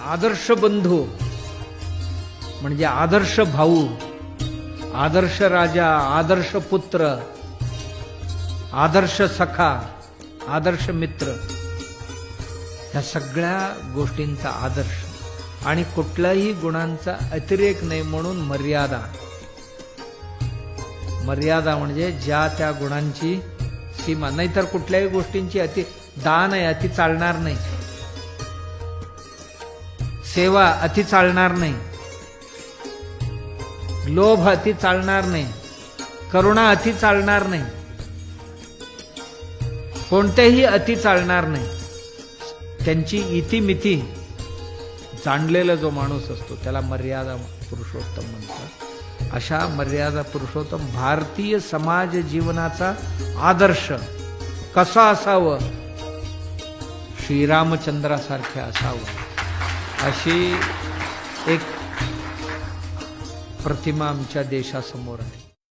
आदर्श बंधू म्हणजे आदर्श भाऊ, आदर्श राजा, आदर्श पुत्र, आदर्श सखा, आदर्श मित्र, ह्या सगळ्या गोष्टींचा आदर्श आणि कुठल्याही गुणांचा अतिरेक नाही म्हणून मर्यादा. मर्यादा म्हणजे ज्या त्या गुणांची सीमा. नाहीतर कुठल्याही गोष्टींची अति दान आहे, अति चालणार नाही. सेवा अति चालणार नाही. लोभ अति चालणार नाही. करुणा अति चालणार नाही. कोणतेही अति चालणार नाही. त्यांची इतिमिती जाणलेला जो माणूस असतो त्याला मर्यादा पुरुषोत्तम म्हणतात. अशा मर्यादा पुरुषोत्तम भारतीय समाज जीवनाचा आदर्श कसा असावं, श्रीरामचंद्रासारखे असावं अशी एक प्रतिमा आमच्या देशासमोर आहे.